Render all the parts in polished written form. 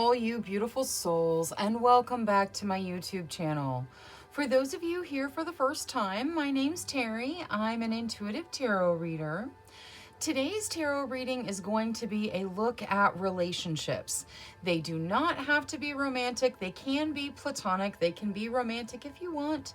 all you beautiful souls, and welcome back to my YouTube channel. For those of you here for the first time, my name's Cheri. I'm an intuitive tarot reader. Today's tarot reading is going to be a look at relationships. They do not have to be romantic. They can be platonic. They can be romantic if you want,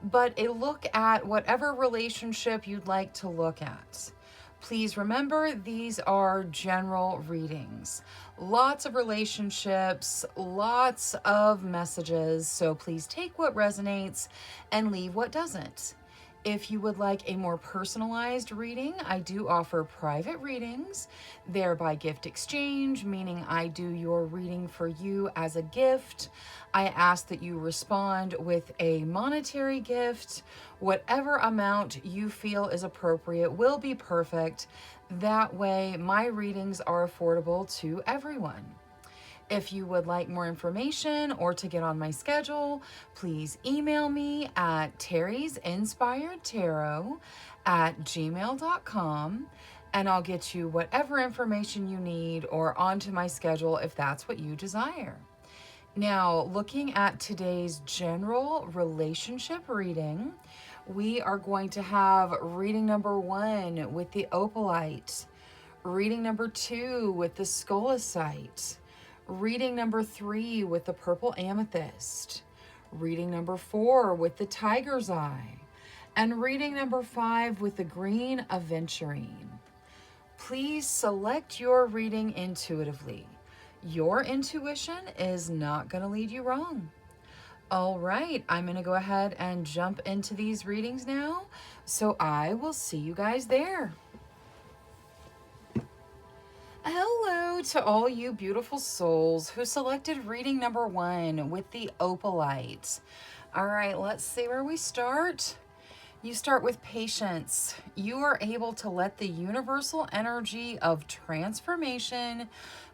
but a look at whatever relationship you'd like to look at. Please remember, these are general readings. Lots of relationships, lots of messages, so please take what resonates and leave what doesn't. If you would like a more personalized reading, I do offer private readings. They're by gift exchange, meaning I do your reading for you as a gift. I ask that you respond with a monetary gift. Whatever amount you feel is appropriate will be perfect. That way, my readings are affordable to everyone. If you would like more information or to get on my schedule, please email me at TerrisInspiredTarot@gmail.com, and I'll get you whatever information you need or onto my schedule if that's what you desire. Now, looking at today's general relationship reading, we are going to have reading number 1 with the opalite, reading number 2 with the scolecite, reading number 3 with the purple amethyst, reading number 4 with the tiger's eye, and reading number 5 with the green aventurine. Please select your reading intuitively. Your intuition is not going to lead you wrong. All right, I'm going to go ahead and jump into these readings now, so I will see you guys there. Hello to all you beautiful souls who selected reading number 1 with the opalite. All right, let's see where we start. You start with patience. You are able to let the universal energy of transformation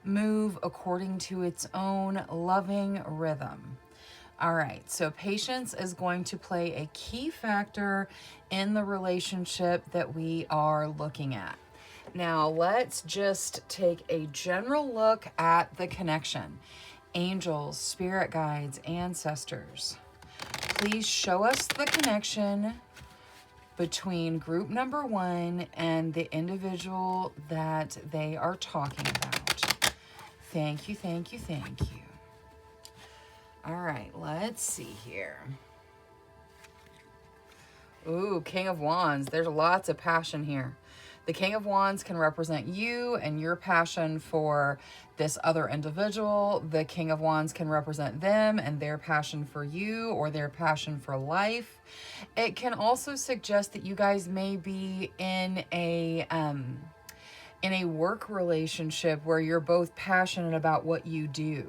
move according to its own loving rhythm. All right, so patience is going to play a key factor in the relationship that we are looking at. Now, let's just take a general look at the connection. Angels, spirit guides, ancestors, please show us the connection between group number 1 and the individual that they are talking about. Thank you, thank you, thank you. All right, let's see here. Ooh, King of Wands. There's lots of passion here. The King of Wands can represent you and your passion for this other individual. The King of Wands can represent them and their passion for you or their passion for life. It can also suggest that you guys may be in a work relationship where you're both passionate about what you do.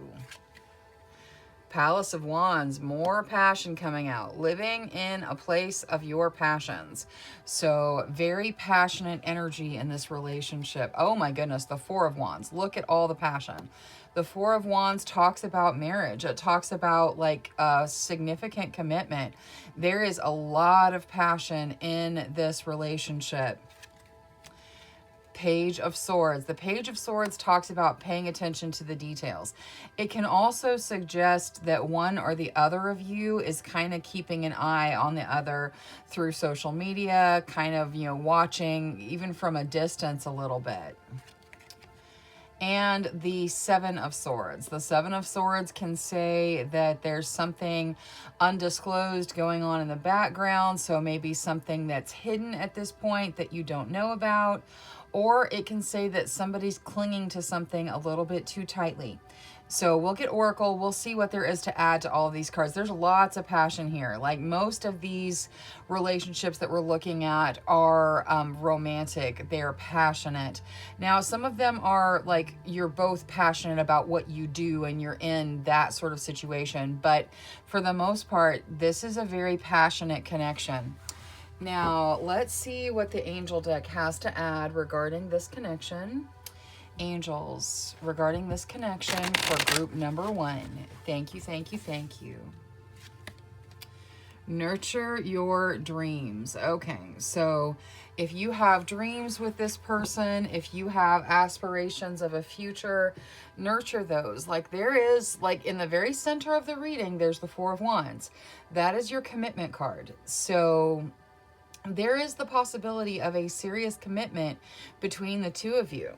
Palace of Wands, more passion coming out, living in a place of your passions. So very passionate energy in this relationship. Oh my goodness, the Four of Wands. Look at all the passion. The Four of Wands talks about marriage. It talks about like a significant commitment. There is a lot of passion in this relationship. Page of Swords. The Page of Swords talks about paying attention to the details. It can also suggest that one or the other of you is kind of keeping an eye on the other through social media, kind of, watching even from a distance a little bit. And the Seven of Swords. The Seven of Swords can say that there's something undisclosed going on in the background, so maybe something that's hidden at this point that you don't know about. Or it can say that somebody's clinging to something a little bit too tightly. So we'll get Oracle. We'll see what there is to add to all of these cards. There's lots of passion here. Like most of these relationships that we're looking at are romantic. They're passionate. Now, some of them are like you're both passionate about what you do and you're in that sort of situation. But for the most part, this is a very passionate connection. Now, let's see what the angel deck has to add regarding this connection. Angels, regarding this connection for group number 1. Thank you, thank you, thank you. Nurture your dreams. Okay, so if you have dreams with this person, if you have aspirations of a future, nurture those. Like there is, like in the very center of the reading, there's the Four of Wands. That is your commitment card. So there is the possibility of a serious commitment between the two of you.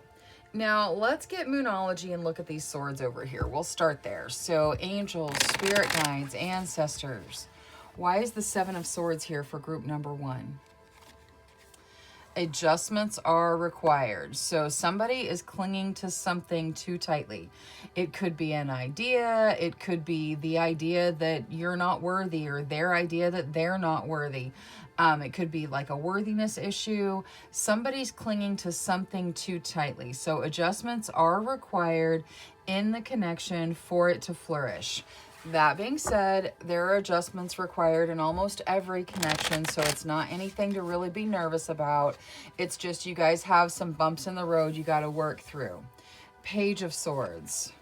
Now, let's get Moonology and look at these swords over here. We'll start there. So, angels, spirit guides, ancestors. Why is the Seven of Swords here for group number 1? Adjustments are required. So somebody is clinging to something too tightly. It could be an idea. It could be the idea that you're not worthy, or their idea that they're not worthy. It could be like a worthiness issue. Somebody's clinging to something too tightly. So adjustments are required in the connection for it to flourish. That being said, there are adjustments required in almost every connection, so it's not anything to really be nervous about. It's just you guys have some bumps in the road you got to work through. Page of Swords.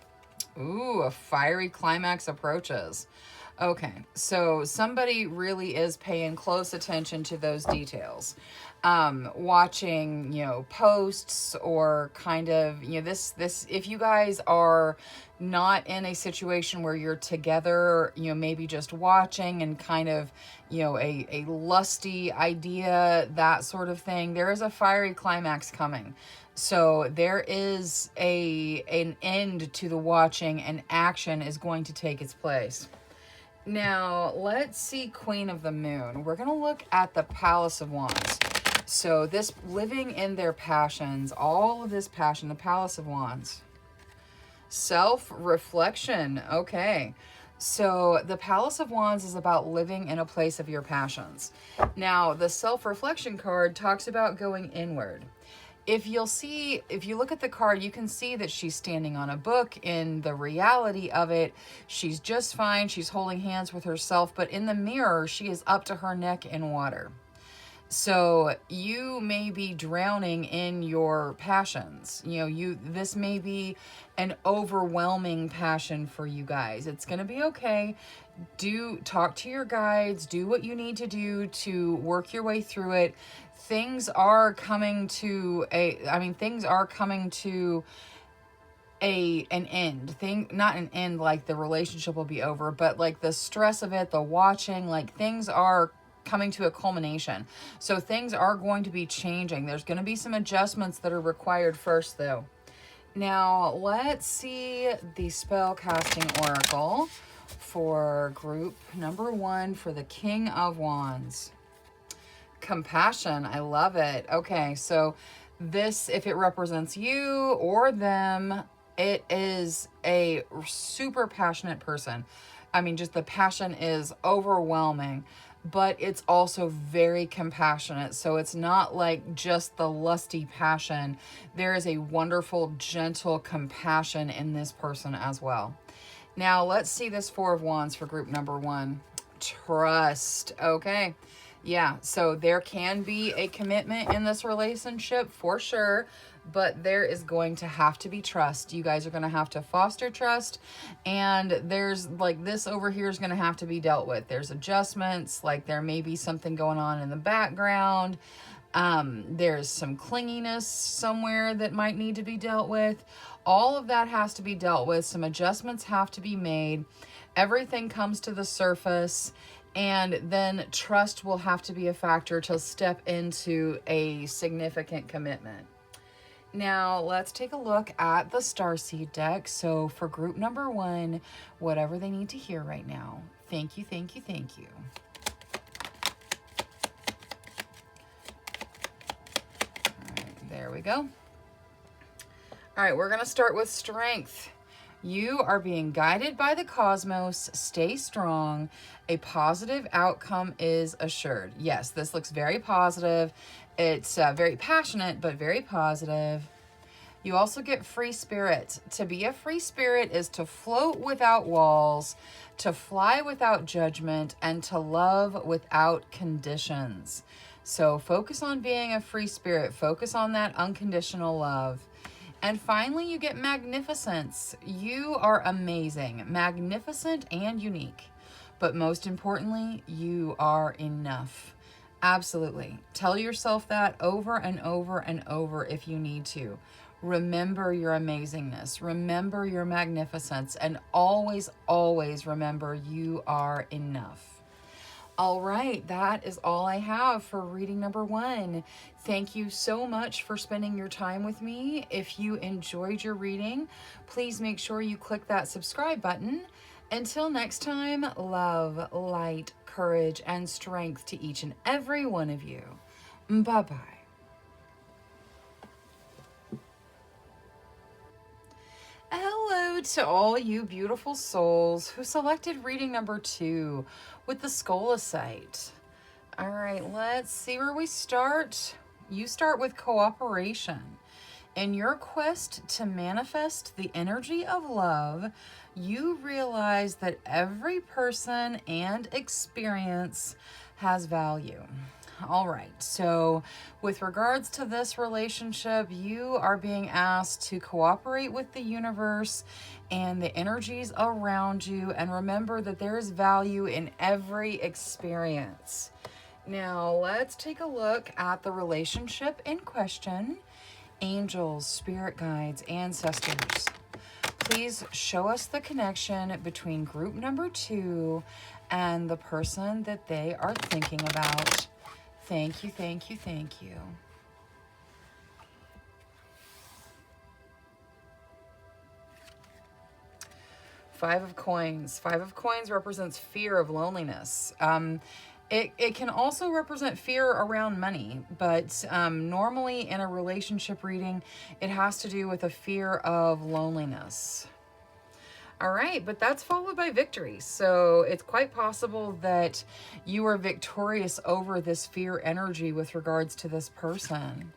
Ooh, a fiery climax approaches. Okay, so somebody really is paying close attention to those details. Watching, posts, or kind of, this, if you guys are not in a situation where you're together, maybe just watching and kind of, a lusty idea, that sort of thing, there is a fiery climax coming. So there is an end to the watching, and action is going to take its place. Now, let's see Queen of the Moon. We're going to look at the Palace of Wands. So this living in their passions, all of this passion, the Palace of Wands. Self-reflection. Okay. So the Palace of Wands is about living in a place of your passions. Now, the self-reflection card talks about going inward. If you look at the card, you can see that she's standing on a book. In the reality of it, she's just fine. She's holding hands with herself, but in the mirror, she is up to her neck in water. So you may be drowning in your passions. This may be an overwhelming passion for you guys. It's going to be okay. Talk to your guides, do what you need to do to work your way through it. Things are coming to an end. Not an end like the relationship will be over, but like the stress of it, the watching, like things are coming to a culmination. So things are going to be changing. There's going to be some adjustments that are required first, though. Now, let's see the spell casting oracle for group number 1 for the King of Wands. Compassion. I love it. Okay, so this, if it represents you or them, it is a super passionate person. Just the passion is overwhelming, but it's also very compassionate. So it's not like just the lusty passion. There is a wonderful, gentle compassion in this person as well. Now, let's see this Four of Wands for group number 1. Trust. Okay. Yeah, so there can be a commitment in this relationship for sure, but there is going to have to be trust. You guys are going to have to foster trust, and there's like this over here is going to have to be dealt with. There's adjustments, like there may be something going on in the background. There's some clinginess somewhere that might need to be dealt with. All of that has to be dealt with. Some adjustments have to be made. Everything comes to the surface. And then trust will have to be a factor to step into a significant commitment. Now, let's take a look at the Starseed deck. So for group number 1, whatever they need to hear right now. Thank you, thank you, thank you. All right, there we go. All right, we're going to start with Strength. You are being guided by the cosmos. Stay strong. A positive outcome is assured. Yes, this looks very positive. It's very passionate, but very positive. You also get free spirit. To be a free spirit is to float without walls, to fly without judgment, and to love without conditions. So focus on being a free spirit. Focus on that unconditional love. And finally, you get magnificence. You are amazing, magnificent, and unique. But most importantly, you are enough. Absolutely. Tell yourself that over and over and over if you need to. Remember your amazingness. Remember your magnificence. And always, always remember you are enough. All right, that is all I have for reading number 1. Thank you so much for spending your time with me. If you enjoyed your reading, please make sure you click that subscribe button. Until next time, love, light, courage, and strength to each and every one of you. Bye-bye. Hello to all you beautiful souls who selected reading number 2 with the Scolasite. All right, let's see where we start. You start with cooperation. In your quest to manifest the energy of love, you realize that every person and experience has value. All right, so with regards to this relationship, you are being asked to cooperate with the universe and the energies around you, and remember that there is value in every experience. Now, let's take a look at the relationship in question. Angels, spirit guides, ancestors, please show us the connection between group number 2 and the person that they are thinking about. Thank you, thank you, thank you. Five of Coins. Five of Coins represents fear of loneliness. It can also represent fear around money, but normally in a relationship reading, it has to do with a fear of loneliness. All right, but that's followed by victory. So it's quite possible that you are victorious over this fear energy with regards to this person.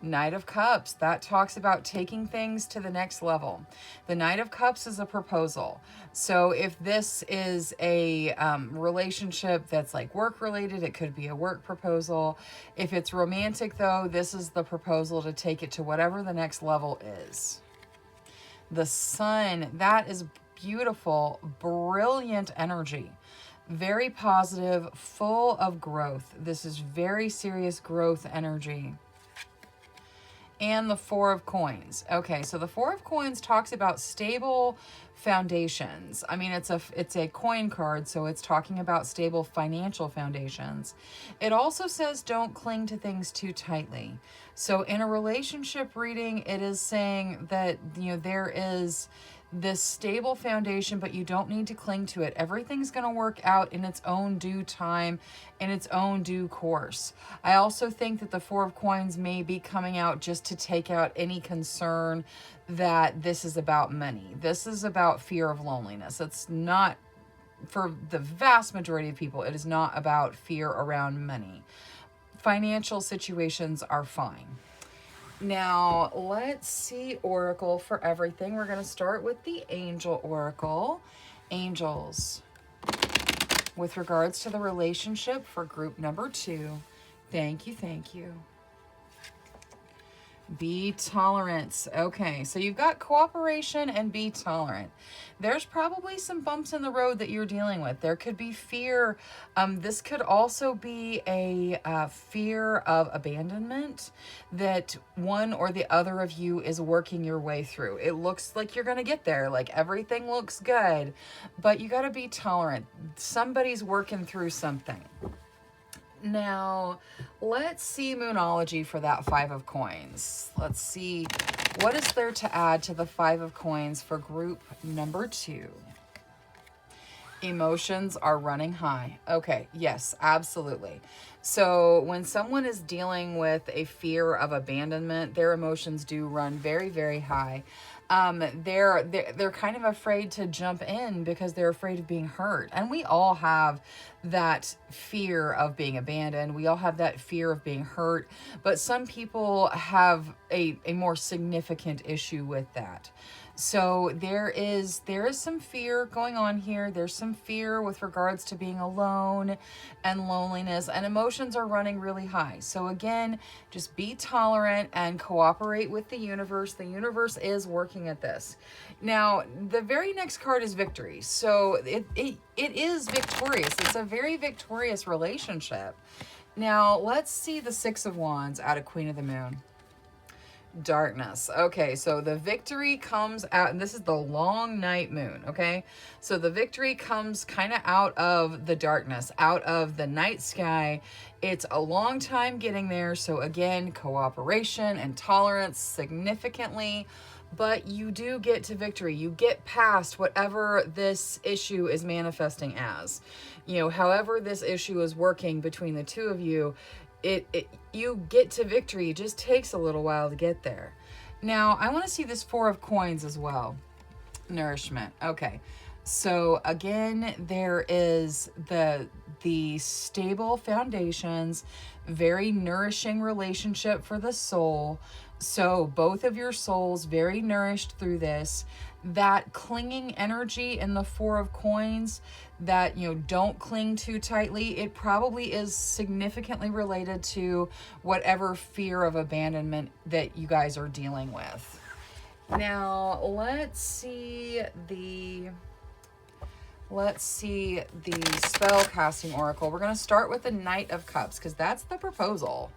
Knight of Cups, that talks about taking things to the next level. The Knight of Cups is a proposal. So if this is a relationship that's like work related, it could be a work proposal. If it's romantic though, this is the proposal to take it to whatever the next level is. The Sun, that is beautiful, brilliant energy. Very positive, full of growth. This is very serious growth energy. And the Four of Coins. Okay, so the Four of Coins talks about stable foundations. I mean, it's a coin card, so it's talking about stable financial foundations. It also says don't cling to things too tightly. So in a relationship reading, it is saying that, you know, there is this stable foundation, but you don't need to cling to it. Everything's going to work out in its own due time, in its own due course. I also think that the Four of Coins may be coming out just to take out any concern that this is about money. This is about fear of loneliness. It's not, for the vast majority of people, it is not about fear around money. Financial situations are fine. Now, let's see Oracle for everything. We're going to start with the Angel Oracle. Angels, with regards to the relationship for group number 2. Thank you, thank you. Be tolerant. Okay, so you've got cooperation and be tolerant. There's probably some bumps in the road that you're dealing with. There could be fear. This could also be a fear of abandonment that one or the other of you is working your way through. It looks like you're going to get there. Like everything looks good, but you got to be tolerant. Somebody's working through something. Now, let's see Moonology for that Five of Coins. Let's see what is there to add to the Five of Coins for group number 2. Emotions are running high. Okay, yes, absolutely. So when someone is dealing with a fear of abandonment, their emotions do run very, very high. They're kind of afraid to jump in because they're afraid of being hurt. And we all have that fear of being abandoned. We all have that fear of being hurt. But some people have a more significant issue with that. So there is some fear going on here. There's some fear with regards to being alone and loneliness, and emotions are running really high. So again, just be tolerant and cooperate with the universe. The universe is working at this. Now, the very next card is victory. So it is victorious. It's a very victorious relationship. Now, let's see the Six of Wands out of Queen of the Moon. Darkness. Okay, so the victory comes out, and this is the long night moon, okay? So the victory comes kind of out of the darkness, out of the night sky. It's a long time getting there, so again, cooperation and tolerance significantly, but you do get to victory. You get past whatever this issue is manifesting as. You know, however this issue is working between the two of you, you get to victory. It just takes a little while to get there. Now, I want to see this Four of Coins as well. Nourishment. Okay. So again, there is the stable foundations, very nourishing relationship for the soul. So both of your souls very nourished through this. That clinging energy in the Four of Coins, that, you know, don't cling too tightly, it probably is significantly related to whatever fear of abandonment that you guys are dealing with. Now, let's see the spell casting oracle. We're going to start with the Knight of Cups because that's the proposal.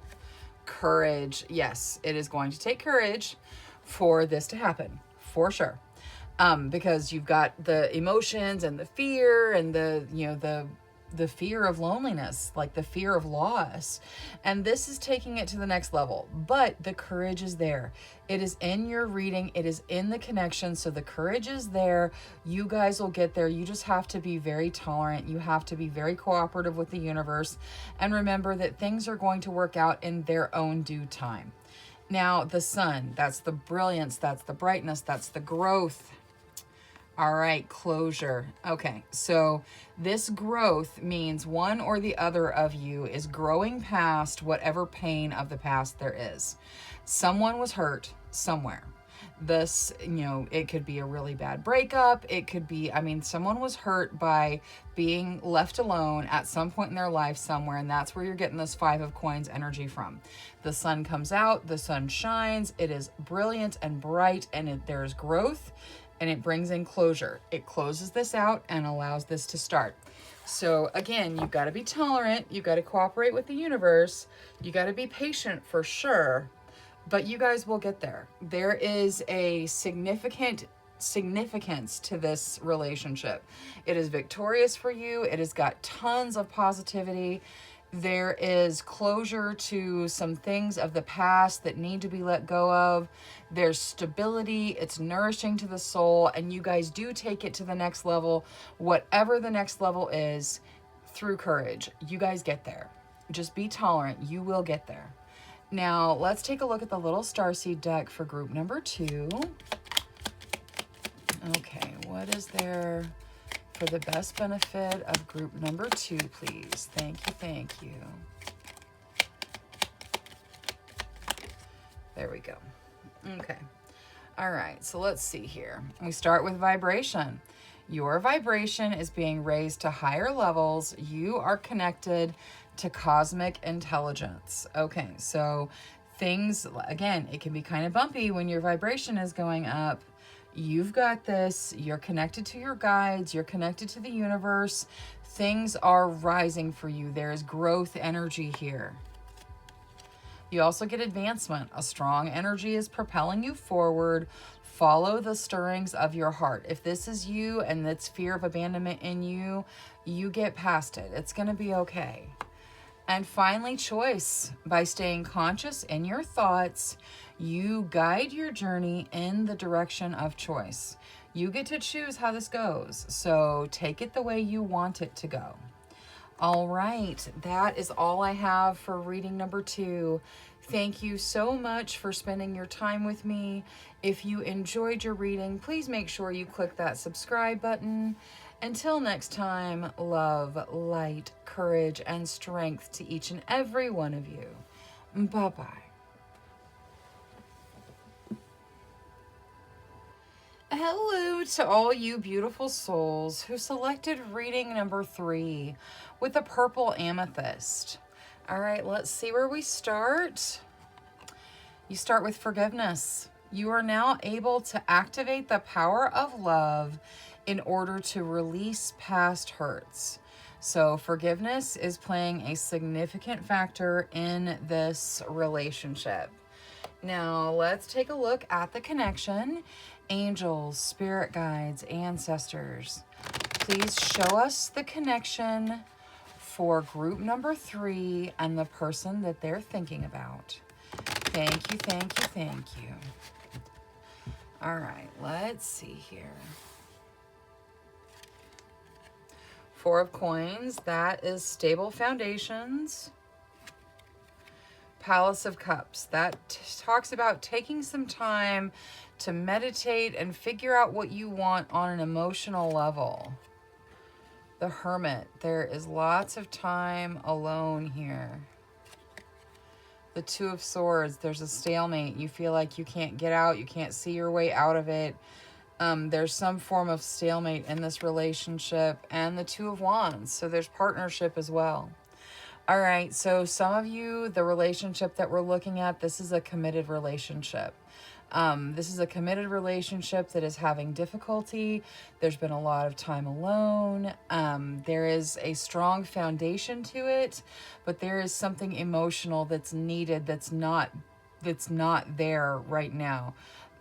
Courage. Yes, it is going to take courage for this to happen, for sure. Because you've got the emotions and the fear and the fear of loneliness, like the fear of loss. And this is taking it to the next level, but the courage is there. It is in your reading. It is in the connection. So the courage is there. You guys will get there. You just have to be very tolerant. You have to be very cooperative with the universe. And remember that things are going to work out in their own due time. Now, the sun, that's the brilliance, that's the brightness, that's the growth. All right, closure. Okay, so this growth means one or the other of you is growing past whatever pain of the past there is. Someone was hurt somewhere. This, you know, it could be a really bad breakup. It could be, I mean, someone was hurt by being left alone at some point in their life somewhere, and that's where you're getting this Five of Coins energy from. The sun comes out, the sun shines, it is brilliant and bright, and there's growth. And it brings in closure. It closes this out and allows this to start. So again, you've got to be tolerant. You've got to cooperate with the universe. You got to be patient for sure, but you guys will get there. There is a significant significance to this relationship. It is victorious for you. It has got tons of positivity. There is closure to some things of the past that need to be let go of. There's stability. It's nourishing to the soul. And you guys do take it to the next level, whatever the next level is, through courage. You guys get there. Just be tolerant. You will get there. Now, let's take a look at the little starseed deck for group number 2. Okay, what is there for the best benefit of group number 2, please? Thank you, thank you. There we go. Okay. All right, so let's see here. We start with vibration. Your vibration is being raised to higher levels. You are connected to cosmic intelligence. Okay, so things, again, it can be kind of bumpy when your vibration is going up. You've got this. You're connected to your guides. You're connected to the universe. Things are rising for you. There is growth energy here. You also get advancement. A strong energy is propelling you forward. Follow the stirrings of your heart. If this is you and it's fear of abandonment in you, you get past it. It's going to be okay. And finally, choice. By staying conscious in your thoughts, you guide your journey in the direction of choice. You get to choose how this goes. So take it the way you want it to go. All right, that is all I have for reading number 2. Thank you so much for spending your time with me. If you enjoyed your reading, please make sure you click that subscribe button. Until next time, love, light, courage, and strength to each and every one of you. Bye-bye. Hello to all you beautiful souls who selected reading number 3 with the purple amethyst. All right, let's see where we start. You start with forgiveness. You are now able to activate the power of love in order to release past hurts. So forgiveness is playing a significant factor in this relationship. Now, let's take a look at the connection. Angels, spirit guides, ancestors, please show us the connection for group number 3 and the person that they're thinking about. Thank you, thank you, thank you. All right, let's see here. 4 of coins, that is stable foundations. Palace of Cups, that talks about taking some time to meditate and figure out what you want on an emotional level. The Hermit, there is lots of time alone here. The Two of Swords, there's a stalemate. You feel like you can't get out, you can't see your way out of it. There's some form of stalemate in this relationship. And the Two of Wands, so there's partnership as well. All right, so some of you, the relationship that we're looking at, this is a committed relationship. This is a committed relationship that is having difficulty. There's been a lot of time alone. There is a strong foundation to it, but there is something emotional that's needed that's not there right now.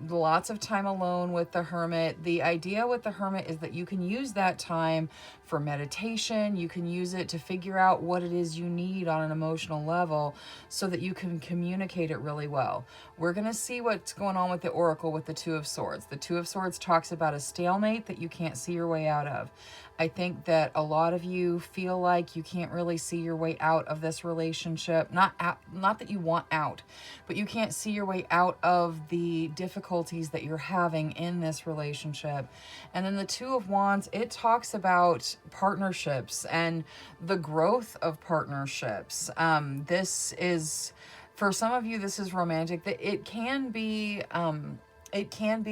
Lots of time alone with the Hermit. The idea with the Hermit is that you can use that time for meditation. You can use it to figure out what it is you need on an emotional level so that you can communicate it really well. We're going to see what's going on with the Oracle with the Two of Swords. The Two of Swords talks about a stalemate that you can't see your way out of. I think that a lot of you feel like you can't really see your way out of this relationship. Not that you want out, but you can't see your way out of the difficulties that you're having in this relationship. And then the Two of Wands, it talks about partnerships and the growth of partnerships. This is, for some of you, this is romantic. It can be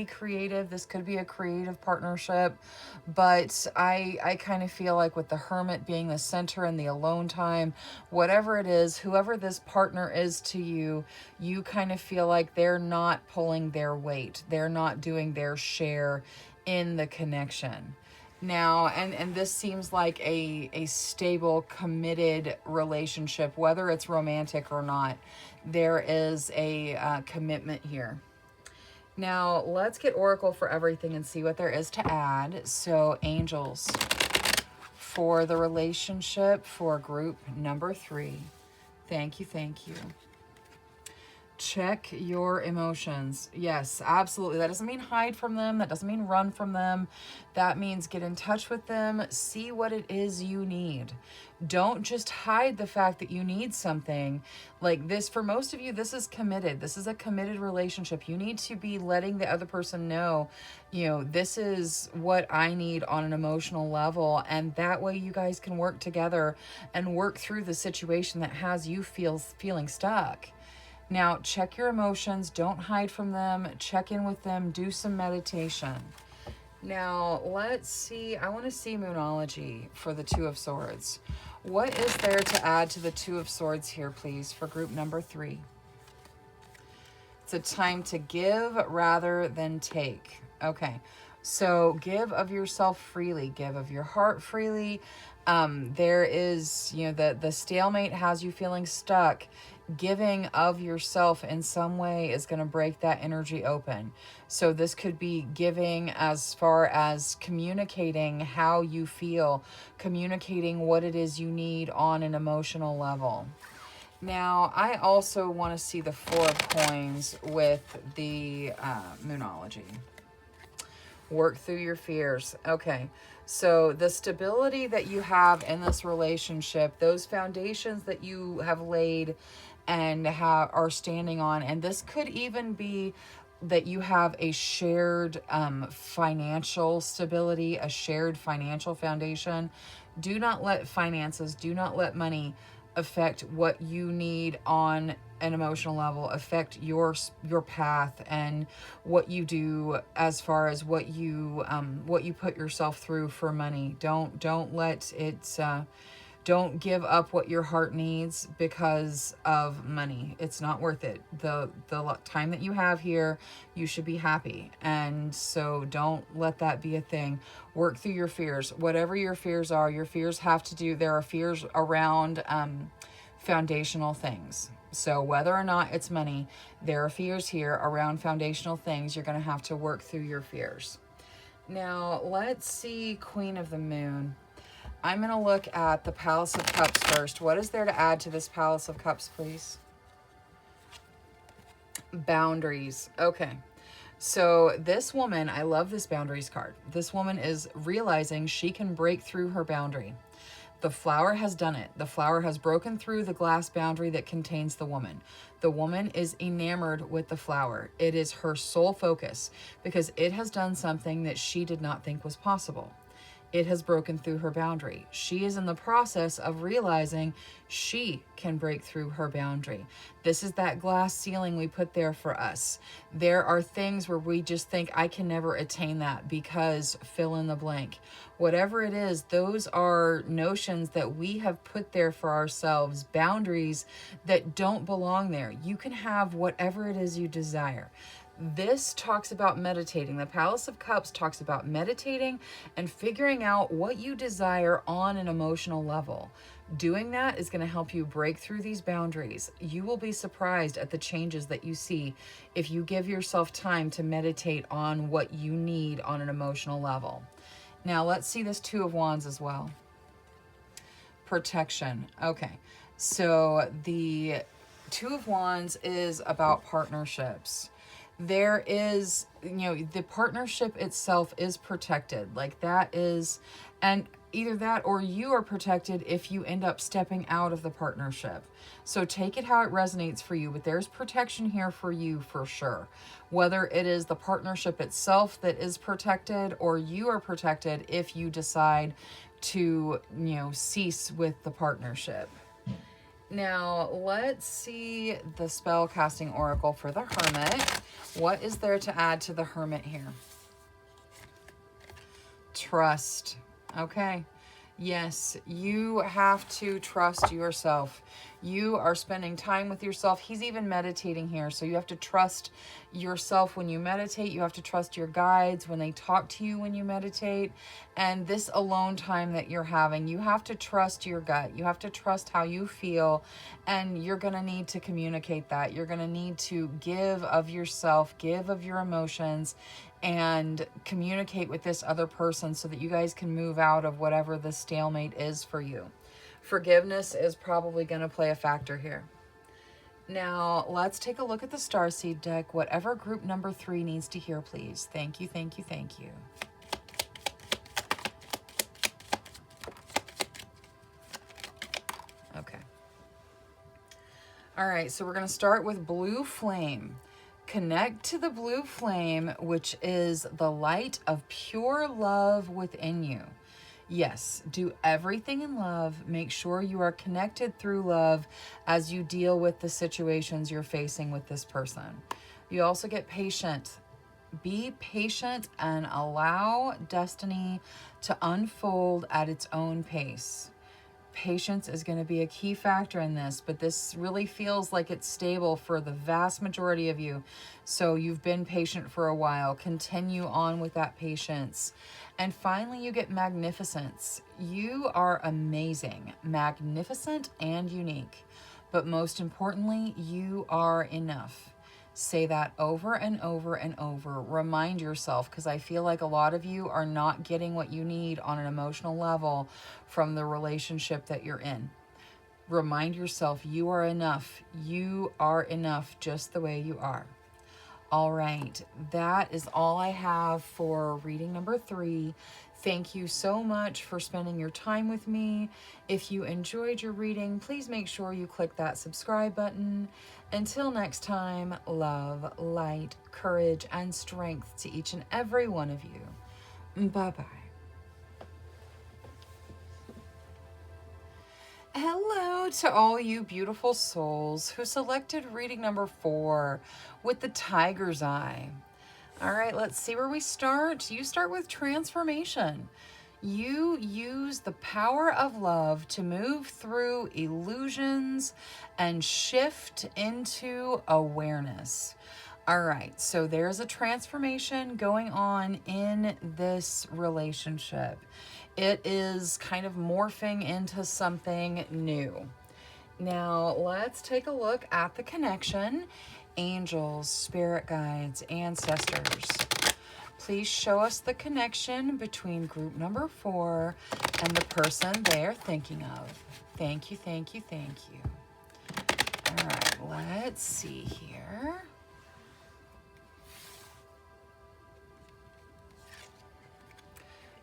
creative. This could be a creative partnership, but I kind of feel like with the Hermit being the center and the alone time, whatever it is, whoever this partner is to you, you kind of feel like they're not pulling their weight. They're not doing their share in the connection. Now, and this seems like a stable, committed relationship, whether it's romantic or not. There is a commitment here. Now, let's get Oracle for everything and see what there is to add. So, angels, for the relationship for group number 3. Thank you, thank you. Check your emotions. Yes, absolutely. That doesn't mean hide from them. That doesn't mean run from them. That means get in touch with them. See what it is you need. Don't just hide the fact that you need something. Like this, for most of you, this is committed. This is a committed relationship. You need to be letting the other person know, you know, this is what I need on an emotional level. And that way you guys can work together and work through the situation that has you feeling stuck. Now, check your emotions. Don't hide from them. Check in with them. Do some meditation. Now, let's see. I want to see Moonology for the Two of Swords. What is there to add to the Two of Swords here, please, for group number 3? It's a time to give rather than take. Okay, so give of yourself freely. Give of your heart freely. There is, you know, the stalemate has you feeling stuck. Giving of yourself in some way is going to break that energy open. So this could be giving as far as communicating how you feel, communicating what it is you need on an emotional level. Now, I also want to see the 4 of coins with the Moonology. Work through your fears. Okay, so the stability that you have in this relationship, those foundations that you have laid and are standing on, and this could even be that you have a shared financial stability, a shared financial foundation. Do not let finances, do not let money affect what you need on an emotional level, affect your path and what you do as far as what you put yourself through for money. Don't let it don't give up what your heart needs because of money. It's not worth it. The time that you have here, you should be happy. And so don't let that be a thing. Work through your fears. Whatever your fears are, your fears have to do, there are fears around foundational things. So whether or not it's money, there are fears here around foundational things. You're going to have to work through your fears. Now, let's see Queen of the Moon. I'm going to look at the Palace of Cups first. What is there to add to this Palace of Cups, please? Boundaries. Okay. So this woman, I love this boundaries card. This woman is realizing she can break through her boundary. The flower has done it. The flower has broken through the glass boundary that contains the woman. The woman is enamored with the flower. It is her sole focus because it has done something that she did not think was possible. It has broken through her boundary. She is in the process of realizing she can break through her boundary. This is that glass ceiling we put there for us. There are things where we just think, I can never attain that because fill in the blank. Whatever it is, those are notions that we have put there for ourselves, boundaries that don't belong there. You can have whatever it is you desire. This talks about meditating. The Palace of Cups talks about meditating and figuring out what you desire on an emotional level. Doing that is going to help you break through these boundaries. You will be surprised at the changes that you see if you give yourself time to meditate on what you need on an emotional level. Now, let's see this Two of Wands as well. Protection. Okay, so the Two of Wands is about partnerships. There is, the partnership itself is protected. Like that is, and either that or you are protected if you end up stepping out of the partnership. So take it how it resonates for you, but there's protection here for you for sure. Whether it is the partnership itself that is protected or you are protected if you decide to, cease with the partnership. Now, let's see the spell casting oracle for the Hermit. What is there to add to the Hermit here? Trust. Okay. Yes, you have to trust yourself. You are spending time with yourself. He's even meditating here. So you have to trust yourself when you meditate. You have to trust your guides when they talk to you when you meditate. And this alone time that you're having, you have to trust your gut. You have to trust how you feel. And you're going to need to communicate that. You're going to need to give of yourself, give of your emotions, and communicate with this other person so that you guys can move out of whatever the stalemate is for you. Forgiveness is probably going to play a factor here. Now, let's take a look at the Starseed deck. Whatever group number 3 needs to hear, please. Thank you, thank you, thank you. Okay. All right, so we're going to start with Blue Flame. Connect to the blue flame, which is the light of pure love within you. Yes, do everything in love. Make sure you are connected through love as you deal with the situations you're facing with this person. You also get patient. Be patient and allow destiny to unfold at its own pace. Patience is going to be a key factor in this, but this really feels like it's stable for the vast majority of you. So you've been patient for a while. Continue on with that patience. And finally, you get magnificence. You are amazing, magnificent, and unique. But most importantly, you are enough. Say that over and over and over. Remind yourself, because I feel like a lot of you are not getting what you need on an emotional level from the relationship that you're in. Remind yourself you are enough. You are enough just the way you are. All right, that is all I have for reading number 3. Thank you so much for spending your time with me. If you enjoyed your reading, please make sure you click that subscribe button. Until next time, love, light, courage, and strength to each and every one of you. Bye-bye. Hello to all you beautiful souls who selected reading number 4 with the tiger's eye. All right, let's see where we start. You start with transformation. You use the power of love to move through illusions and shift into awareness. All right, so there's a transformation going on in this relationship. It is kind of morphing into something new. Now, let's take a look at the connection. Angels, spirit guides, ancestors. Please show us the connection between group number 4 and the person they are thinking of. Thank you, thank you, thank you. All right, let's see here.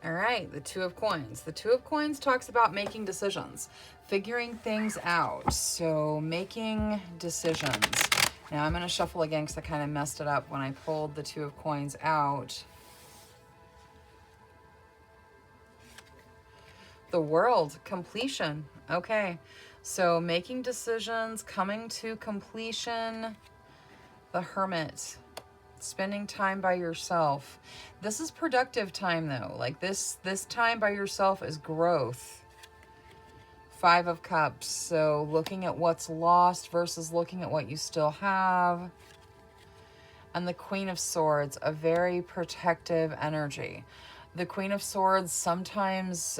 All right, the Two of Coins. The Two of Coins talks about making decisions, figuring things out. So making decisions. Now I'm going to shuffle again because I kind of messed it up when I pulled the Two of Coins out. The World, completion. Okay, so making decisions, coming to completion. The Hermit. Spending time by yourself. This is productive time though. Like this time by yourself is growth. Five of Cups. So looking at what's lost versus looking at what you still have. And the Queen of Swords, a very protective energy. The Queen of Swords sometimes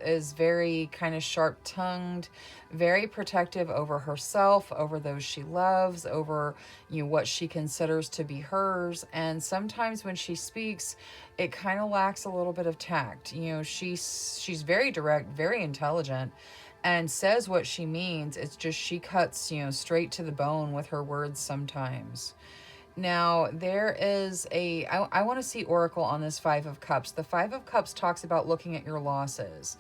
is very kind of sharp-tongued, very protective over herself, over those she loves, over what she considers to be hers. And sometimes when she speaks, it kind of lacks a little bit of tact. She's very direct, very intelligent, and says what she means. It's just she cuts straight to the bone with her words sometimes. Now, there is I want to see Oracle on this Five of Cups. The Five of Cups talks about looking at your losses.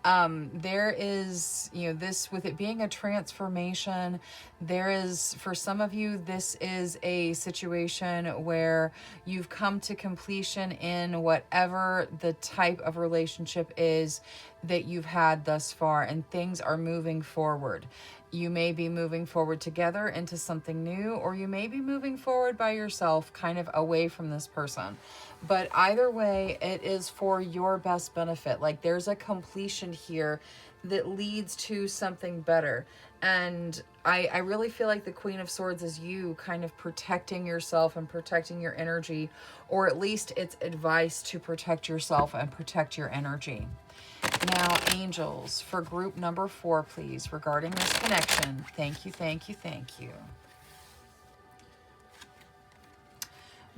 There is, this, with it being a transformation, there is, for some of you, this is a situation where you've come to completion in whatever the type of relationship is that you've had thus far, and things are moving forward. You may be moving forward together into something new, or you may be moving forward by yourself, kind of away from this person. But either way, it is for your best benefit. Like there's a completion here that leads to something better. And I really feel like the Queen of Swords is you kind of protecting yourself and protecting your energy, or at least it's advice to protect yourself and protect your energy. Now, angels, for group number 4, please, regarding this connection. Thank you, thank you, thank you.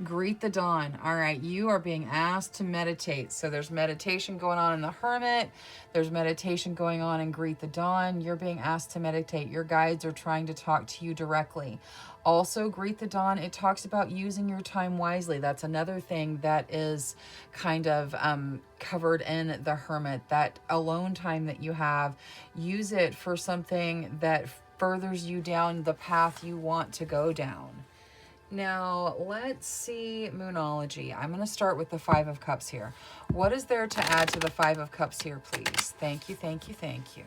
Greet the dawn. All right, you are being asked to meditate. So there's meditation going on in the Hermit. There's meditation going on in Greet the Dawn. You're being asked to meditate. Your guides are trying to talk to you directly. Also, Greet the Dawn, it talks about using your time wisely. That's another thing that is kind of covered in the Hermit. That alone time that you have, use it for something that furthers you down the path you want to go down. Now, let's see Moonology. I'm going to start with the Five of Cups here. What is there to add to the Five of Cups here, please? Thank you, thank you, thank you.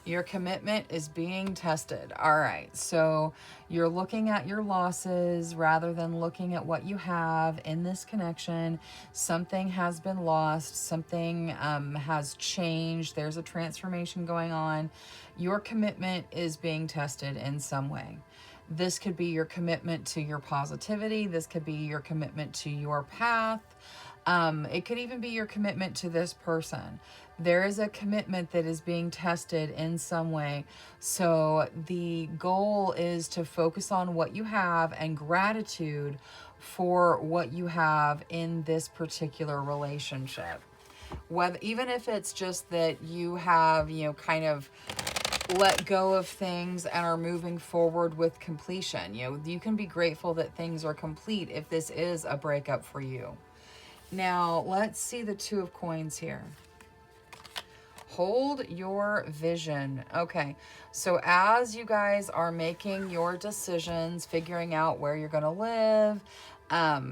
Your commitment is being tested. All right, so you're looking at your losses rather than looking at what you have in this connection. Something has been lost. Something has changed. There's a transformation going on. Your commitment is being tested in some way. This could be your commitment to your positivity. This could be your commitment to your path. It could even be your commitment to this person. There is a commitment that is being tested in some way. So the goal is to focus on what you have and gratitude for what you have in this particular relationship. Whether, even if it's just that you have, kind of let go of things and are moving forward with completion. You can be grateful that things are complete if this is a breakup for you. Now, let's see the Two of Coins here. Hold your vision. Okay, so as you guys are making your decisions, figuring out where you're going to live,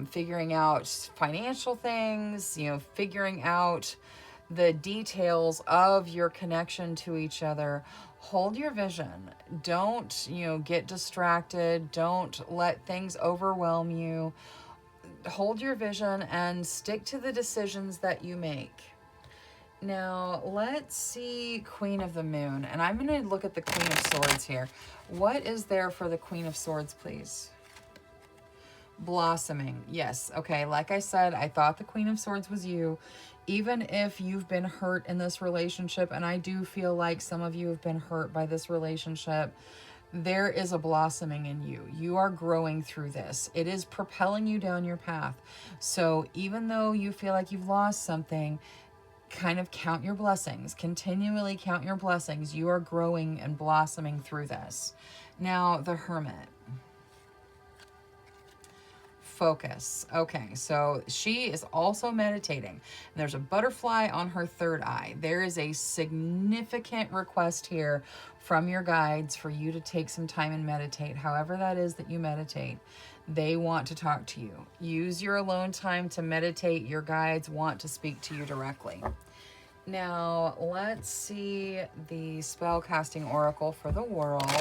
figuring out financial things, figuring out the details of your connection to each other. Hold your vision. Don't, get distracted. Don't let things overwhelm you. Hold your vision and stick to the decisions that you make. Now, let's see Queen of the Moon. And I'm going to look at the Queen of Swords here. What is there for the Queen of Swords, please? Blossoming. Yes. Okay. Like I said, I thought the Queen of Swords was you. Even if you've been hurt in this relationship, and I do feel like some of you have been hurt by this relationship, there is a blossoming in you. You are growing through this. It is propelling you down your path. So even though you feel like you've lost something, kind of count your blessings. Continually count your blessings. You are growing and blossoming through this. Now, the Hermit. Focus. Okay, so she is also meditating. There's a butterfly on her third eye. There is a significant request here from your guides for you to take some time and meditate. However that is that you meditate, they want to talk to you. Use your alone time to meditate. Your guides want to speak to you directly. Now, let's see the spellcasting oracle for the world.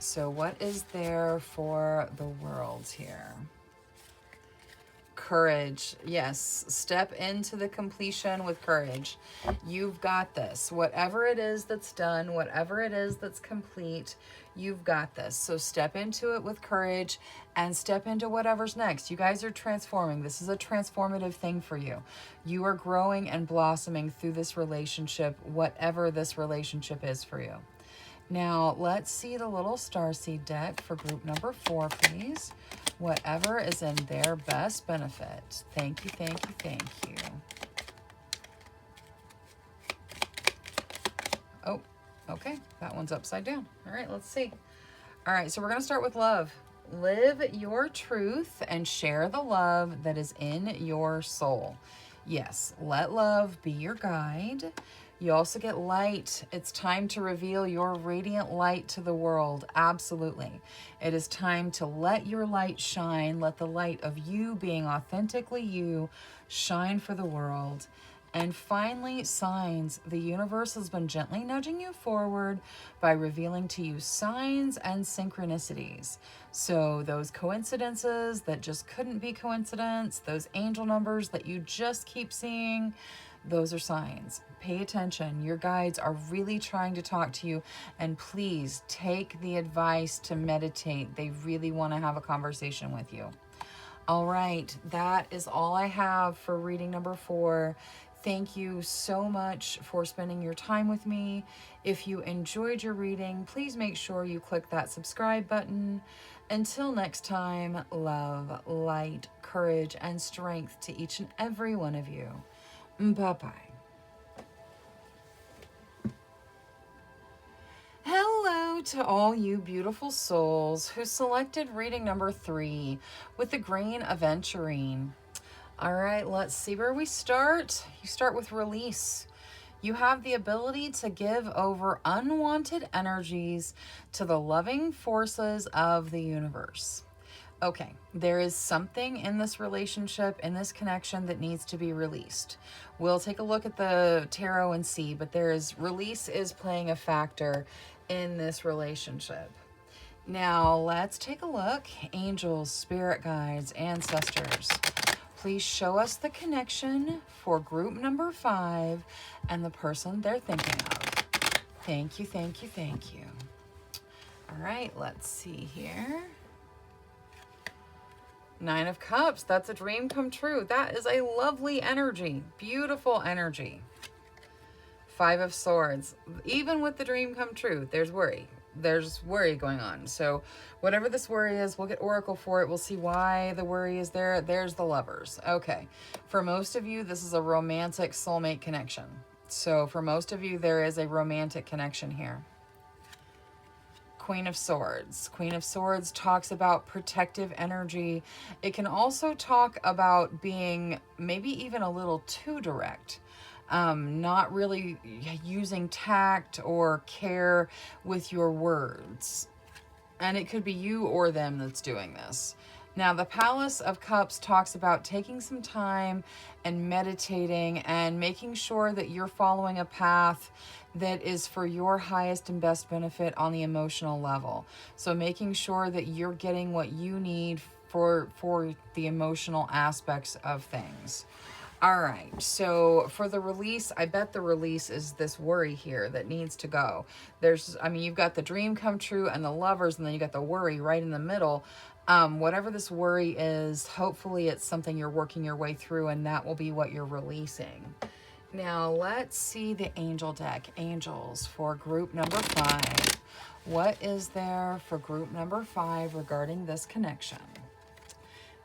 So what is there for the world here? Courage. Yes. Step into the completion with courage. You've got this. Whatever it is that's done, whatever it is that's complete, you've got this. So step into it with courage and step into whatever's next. You guys are transforming. This is a transformative thing for you. You are growing and blossoming through this relationship, whatever this relationship is for you. Now, let's see the little starseed deck for group number 4, please. Whatever is in their best benefit. Thank you, thank you, thank you. Oh, okay. That one's upside down. All right, let's see. All right, so we're going to start with love. Live your truth and share the love that is in your soul. Yes, let love be your guide. You also get light. It's time to reveal your radiant light to the world. Absolutely. It is time to let your light shine. Let the light of you being authentically you shine for the world. And finally, signs. The universe has been gently nudging you forward by revealing to you signs and synchronicities. So those coincidences that just couldn't be coincidence, those angel numbers that you just keep seeing, those are signs. Pay attention. Your guides are really trying to talk to you, and please take the advice to meditate. They really want to have a conversation with you. All right, that is all I have for reading number 4. Thank you so much for spending your time with me. If you enjoyed your reading, please make sure you click that subscribe button. Until next time, love, light, courage, and strength to each and every one of you. Bye-bye. Hello to all you beautiful souls who selected reading number 3 with the grain aventurine. All right, let's see where we start. You start with release. You have the ability to give over unwanted energies to the loving forces of the universe. Okay, there is something in this relationship, in this connection that needs to be released. We'll take a look at the tarot and see, but release is playing a factor in this relationship. Now, let's take a look. Angels, spirit guides, ancestors. Please show us the connection for group number 5 and the person they're thinking of. Thank you, thank you, thank you. All right, let's see here. 9 of Cups, that's a dream come true. That is a lovely energy, beautiful energy. 5 of Swords, even with the dream come true, there's worry. There's worry going on. So whatever this worry is, we'll get oracle for it. We'll see why the worry is there. There's the Lovers. Okay. For most of you, this is a romantic soulmate connection. So for most of you, there is a romantic connection here. Queen of Swords. Queen of Swords talks about protective energy. It can also talk about being maybe even a little too direct. Not really using tact or care with your words. And it could be you or them that's doing this. Now, the Palace of Cups talks about taking some time and meditating and making sure that you're following a path that is for your highest and best benefit on the emotional level. So making sure that you're getting what you need for the emotional aspects of things. All right, so for the release, I bet the release is this worry here that needs to go. You've got the dream come true and the lovers, and then you got the worry right in the middle. Whatever this worry is, hopefully it's something you're working your way through, and that will be what you're releasing. Now, let's see the angel deck. Angels for group number 5. What is there for group number 5 regarding this connection?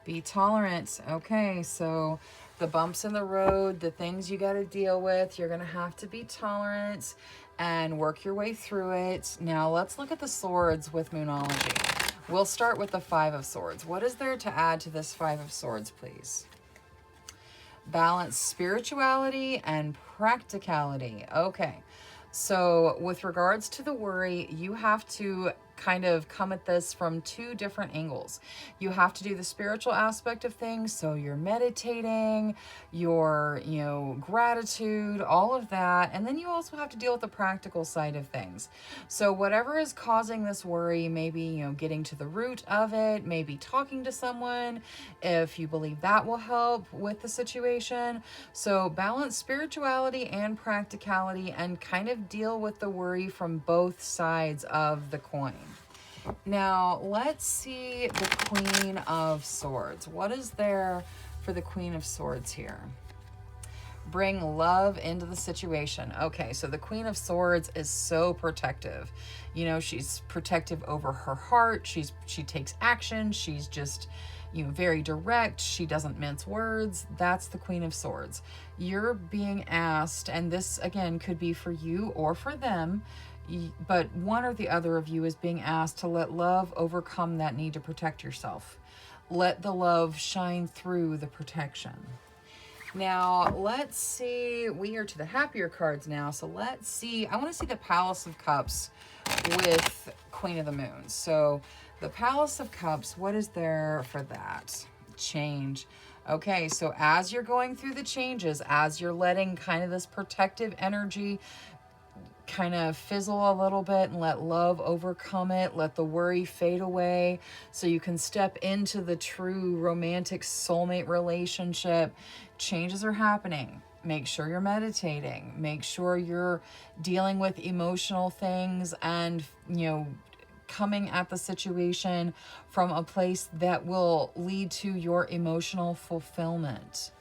Be tolerant. Okay, so the bumps in the road, the things you got to deal with, you're going to have to be tolerant and work your way through it. Now, let's look at the swords with Moonology. We'll start with the 5 of Swords. What is there to add to this 5 of Swords, please? Balance spirituality and practicality. Okay, so with regards to the worry, you have to kind of come at this from 2 different angles. You have to do the spiritual aspect of things, so you're meditating, your gratitude, all of that, and then you also have to deal with the practical side of things. So whatever is causing this worry, maybe getting to the root of it, maybe talking to someone if you believe that will help with the situation. So balance spirituality and practicality and kind of deal with the worry from both sides of the coin. Now, let's see the Queen of Swords. What is there for the Queen of Swords here? Bring love into the situation. Okay, so the Queen of Swords is so protective. She's protective over her heart. She takes action. She's just, very direct. She doesn't mince words. That's the Queen of Swords. You're being asked, and this, again, could be for you or for them, but one or the other of you is being asked to let love overcome that need to protect yourself. Let the love shine through the protection. Now, let's see. We are to the happier cards now. So let's see. I want to see the Palace of Cups with Queen of the Moon. So the Palace of Cups, what is there for that? Change. Okay, so as you're going through the changes, as you're letting kind of this protective energy kind of fizzle a little bit and let love overcome it, let the worry fade away so you can step into the true romantic soulmate relationship. Changes are happening. Make sure you're meditating. Make sure you're dealing with emotional things and, coming at the situation from a place that will lead to your emotional fulfillment.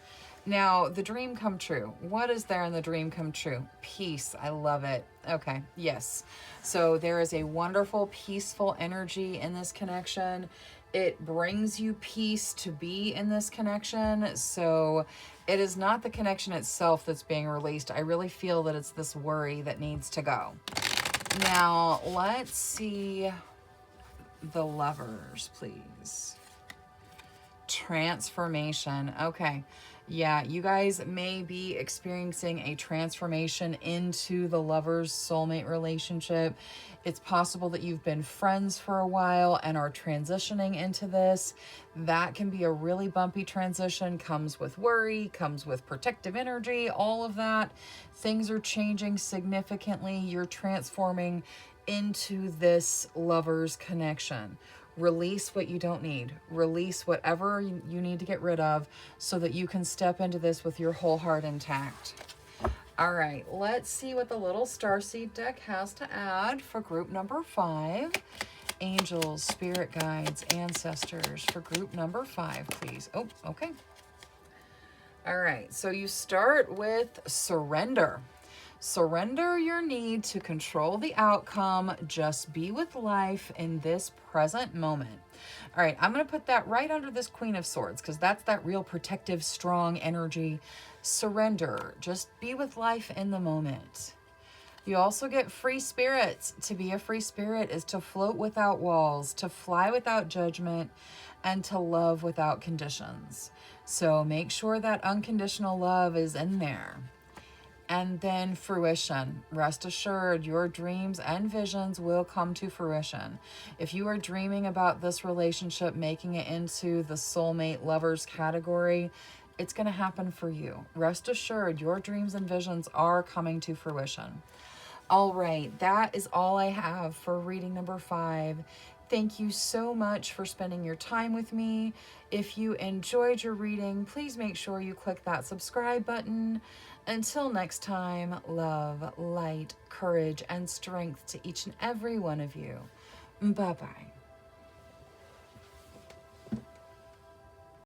Now, the dream come true. What is there in the dream come true? Peace. I love it. Okay, yes. So there is a wonderful, peaceful energy in this connection. It brings you peace to be in this connection. So it is not the connection itself that's being released. I really feel that it's this worry that needs to go. Now, let's see the lovers, please. Transformation. Okay. Yeah, you guys may be experiencing a transformation into the lover's soulmate relationship. It's possible that you've been friends for a while and are transitioning into this. That can be a really bumpy transition, comes with worry, comes with protective energy, all of that. Things are changing significantly. You're transforming into this lover's connection. Release what you don't need. Release whatever you need to get rid of so that you can step into this with your whole heart intact. All right, let's see what the little starseed deck has to add for group number 5. Angels, spirit guides, ancestors for group number 5, please. Oh, okay. All right, so you start with surrender. Surrender your need to control the outcome. Just be with life in this present moment. All right, I'm going to put that right under this Queen of Swords because that's that real protective, strong energy. Surrender. Just be with life in the moment. You also get free spirits. To be a free spirit is to float without walls, to fly without judgment, and to love without conditions. So make sure that unconditional love is in there. And then fruition. Rest assured, your dreams and visions will come to fruition. If you are dreaming about this relationship, making it into the soulmate lovers category, it's going to happen for you. Rest assured, your dreams and visions are coming to fruition. All right, that is all I have for reading number 5. Thank you so much for spending your time with me. If you enjoyed your reading, please make sure you click that subscribe button. Until next time, love, light, courage, and strength to each and every one of you. Bye-bye.